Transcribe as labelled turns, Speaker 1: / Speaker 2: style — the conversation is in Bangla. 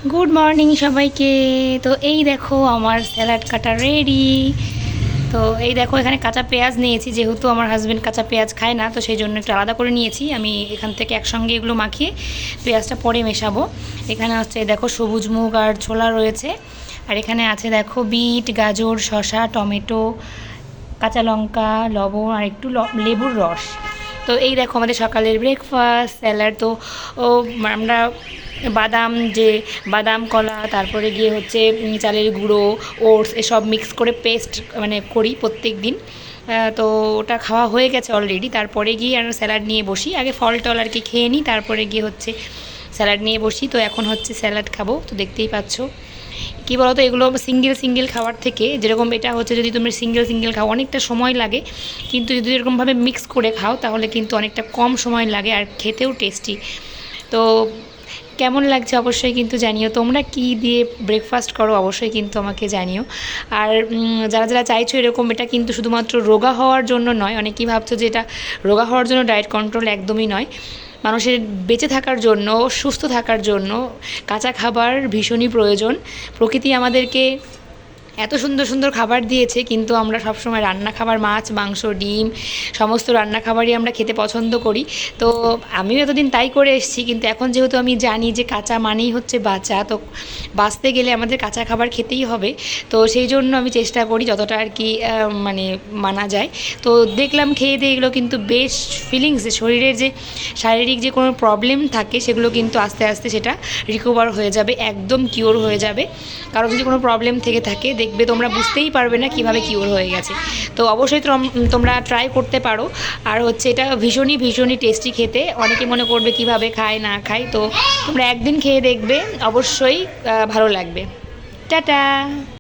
Speaker 1: গুড মর্নিং সবাইকে। তো এই দেখো আমার স্যালাড কাটা রেডি। তো এই দেখো এখানে কাঁচা পেঁয়াজ নিয়েছি, যেহেতু আমার হাজব্যান্ড কাঁচা পেঁয়াজ খায় না, তো সেই জন্য একটু আলাদা করে নিয়েছি। আমি এখান থেকে একসঙ্গে এগুলো মাখিয়ে পেঁয়াজটা পরে মেশাবো। এখানে হচ্ছে দেখো সবুজ মুগ আর ছোলা রয়েছে, আর এখানে আছে দেখো বিট, গাজর, শসা, টমেটো, কাঁচা লঙ্কা, লবণ আর একটু লেবুর রস। তো এই দেখো আমাদের সকালের ব্রেকফাস্ট স্যালাড। তো আমরা বাদাম বাদাম কলা, তারপরে গিয়ে হচ্ছে চালের গুঁড়ো, ওটস এসব মিক্স করে পেস্ট করি প্রত্যেক দিন। তো ওটা খাওয়া হয়ে গেছে অলরেডি। তারপরে গিয়ে আমরা স্যালাড নিয়ে বসি, আগে ফল টল আর কি খেয়ে নিই, তারপরে গিয়ে হচ্ছে স্যালাড নিয়ে বসি। তো এখন হচ্ছে স্যালাড খাবো, তো দেখতেই পাচ্ছ। কী বলো তো, এগুলো সিঙ্গেল খাওয়ার থেকে, যেরকম এটা হচ্ছে যদি তুমি সিঙ্গেল খাও অনেকটা সময় লাগে, কিন্তু যদি এরকমভাবে মিক্স করে খাও তাহলে কিন্তু অনেকটা কম সময় লাগে আর খেতেও টেস্টি। তো কেমন লাগছে অবশ্যই কিন্তু জানিও। তোমরা কি দিয়ে ব্রেকফাস্ট করো অবশ্যই কিন্তু আমাকে জানিও। আর যারা যারা চাইছো এরকম, এটা কিন্তু শুধুমাত্র রোগা হওয়ার জন্য নয়। অনেকেই ভাবছো যে এটা রোগা হওয়ার জন্য ডায়েট কন্ট্রোল, একদমই নয়। মানুষের বেঁচে থাকার জন্য, সুস্থ থাকার জন্য কাঁচা খাবার ভীষণই প্রয়োজন। প্রকৃতি আমাদেরকে এত সুন্দর সুন্দর খাবার দিয়েছে, কিন্তু আমরা সবসময় রান্না খাবার, মাছ, মাংস, ডিম, সমস্ত রান্না খাবারই আমরা খেতে পছন্দ করি। তো আমিও এতদিন তাই করে এসেছি, কিন্তু এখন যেহেতু আমি জানি যে কাঁচা মানেই হচ্ছে বাঁচা, তো বাঁচতে গেলে আমাদের কাঁচা খাবার খেতেই হবে। তো সেই জন্য আমি চেষ্টা করি যতটা আর কি মানা যায়। তো দেখলাম খেয়ে দিয়ে এগুলো কিন্তু বেশ ফিলিংস, শরীরের যে শারীরিক যে কোনো প্রবলেম থাকে সেগুলো কিন্তু আস্তে আস্তে সেটা রিকভার হয়ে যাবে, একদম কিওর হয়ে যাবে। কারণ যদি কোনো প্রবলেম থেকে থাকে দেখবে তোমরা বুঝতেই পারবে না কিভাবে কিওর হয়ে গেছে। তো অবশ্যই তোমরা ট্রাই করতে পারো। আর হচ্ছে এটা ভীষণই টেস্টি খেতে। অনেকে মনে করবে কিভাবে খায় না খায়, তো তোমরা একদিন খেয়ে দেখবে, অবশ্যই ভালো লাগবে। টাটা।